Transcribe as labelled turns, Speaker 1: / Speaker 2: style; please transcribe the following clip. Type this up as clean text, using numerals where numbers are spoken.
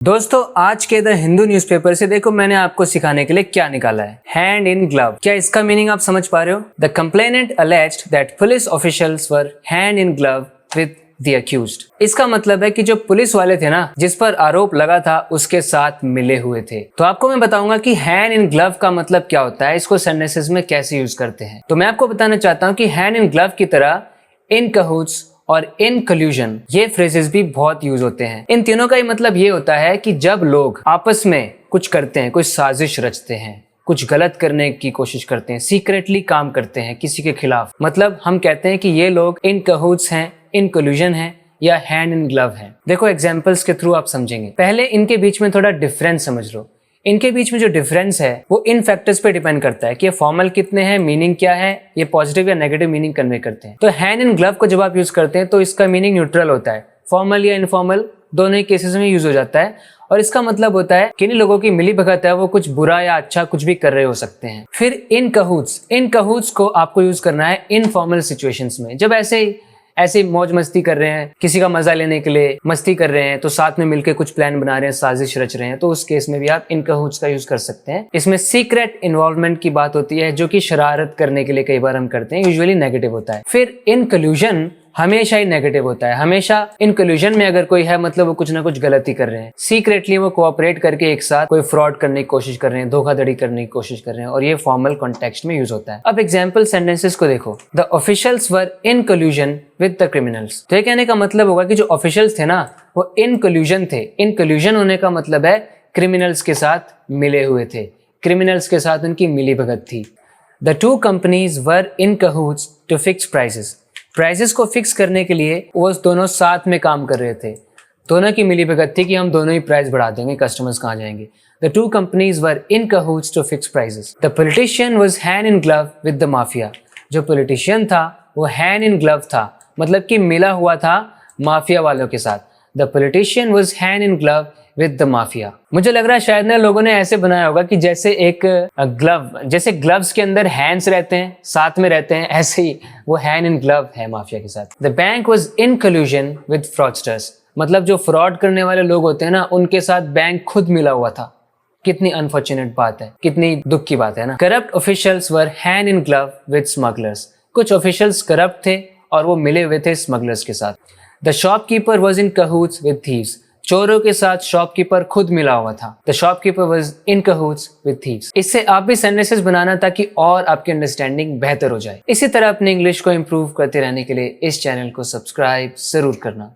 Speaker 1: दोस्तों आज के द हिंदू न्यूज़पेपर से देखो मैंने आपको सिखाने के लिए क्या निकाला है, हैंड इन ग्लव। क्या इसका मीनिंग आप समझ पा रहे हो? The complainant alleged that police officials were hand in glove with the accused. इसका मतलब है कि जो पुलिस वाले थे ना, जिस पर आरोप लगा था, उसके साथ मिले हुए थे। तो आपको मैं बताऊंगा कि हैंड इन ग्लव का मतलब क्या होता है, इसको सेंटेंसेस में कैसे यूज करते हैं। तो मैं आपको बताना चाहता हूँ कि हैंड इन ग्लव की तरह इन कहूट्स और इन कल्यूजन ये फ्रेजेस भी बहुत यूज होते हैं। इन तीनों का ही मतलब ये होता है कि जब लोग आपस में कुछ करते हैं, कोई साजिश रचते हैं, कुछ गलत करने की कोशिश करते हैं, सीक्रेटली काम करते हैं किसी के खिलाफ, मतलब हम कहते हैं कि ये लोग इन कहूट्स हैं, इन कल्यूजन हैं या हैंड इन ग्लव हैं। देखो एग्जाम्पल्स के थ्रू आप समझेंगे। पहले इनके बीच में थोड़ा डिफरेंस समझ लो। इनके बीच में जो डिफरेंस है वो इन फैक्टर्स पे डिपेंड करता है कि ये फॉर्मल कितने हैं, मीनिंग क्या है, ये पॉजिटिव या नेगेटिव मीनिंग कन्वे करते हैं। तो हैंड इन ग्लव को जब आप यूज करते हैं तो इसका मीनिंग न्यूट्रल होता है, फॉर्मल या इनफॉर्मल दोनों ही केसेस में यूज हो जाता है। और इसका मतलब होता है कि इन लोगों की मिली भगत है, वो कुछ बुरा या अच्छा कुछ भी कर रहे हो सकते हैं। फिर इन कहूट्स को आपको यूज करना है इनफॉर्मल सिचुएशंस में, जब ऐसे मौज मस्ती कर रहे हैं, किसी का मजा लेने के लिए मस्ती कर रहे हैं, तो साथ में मिलकर कुछ प्लान बना रहे हैं, साजिश रच रहे हैं, तो उस केस में भी आप इन कहूट्स का यूज कर सकते हैं। इसमें सीक्रेट इन्वॉल्वमेंट की बात होती है, जो कि शरारत करने के लिए कई बार हम करते हैं, यूजुअली नेगेटिव होता है। फिर इन कल्यूजन हमेशा ही नेगेटिव होता है। हमेशा इन कल्यूजन में अगर कोई है, मतलब वो कुछ ना कुछ गलती कर रहे हैं, सीक्रेटली वो कोऑपरेट करके एक साथ कोई फ्रॉड करने की कोशिश कर रहे हैं, धोखाधड़ी करने की कोशिश कर रहे हैं, और ये फॉर्मल कॉन्टेक्स्ट में यूज होता है। अब एग्जाम्पल सेंटेंसेस को देखो। The officials were in कल्यूजन with the criminals. तो ये कहने का मतलब होगा कि जो ऑफिशियल्स थे ना, वो इन कल्यूजन थे। इन कल्यूजन होने का मतलब है क्रिमिनल्स के साथ मिले हुए थे, क्रिमिनल्स के साथ उनकी मिली भगत थी। The two companies were in cahoots to fix prices. Prices को फिक्स करने के लिए वो दोनों साथ में काम कर रहे थे, दोनों की मिली भगत थी कि हम दोनों ही प्राइस बढ़ा देंगे, कस्टमर्स कहाँ जाएंगे। The two companies were in cahoots to fix prices. The politician was hand in glove with the mafia. जो पॉलिटिशियन था वो हैंड इन ग्लव था, मतलब कि मिला हुआ था माफिया वालों के साथ। The politician was hand in glove with the mafia. मुझे लग रहा है शायद ना लोगों ने ऐसे बनाया होगा कि जैसे एक ग्लव, जैसे ग्लव्स के अंदर हैंड्स रहते हैं, साथ में रहते हैं, ऐसे ही वो हैंड इन ग्लव है माफिया के साथ। The bank was in कल्यूजन with fraudsters. मतलब जो फ्रॉड करने वाले लोग होते हैं ना, उनके साथ बैंक खुद मिला हुआ था। कितनी अनफॉर्चुनेट बात है, कितनी दुख की बात है ना। Corrupt officials were hand in glove with smugglers. कुछ ऑफिशियल्स करप्ट थे और वो मिले हुए थे स्मगलर्स के साथ। The shopkeeper was in cahoots with thieves. चोरों के साथ शॉपकीपर खुद मिला हुआ था। The shopkeeper was in cahoots with thieves. इससे आप भी सेंटेंसेस बनाना ताकि और आपकी अंडरस्टैंडिंग बेहतर हो जाए। इसी तरह अपनी इंग्लिश को इंप्रूव करते रहने के लिए इस चैनल को सब्सक्राइब जरूर करना।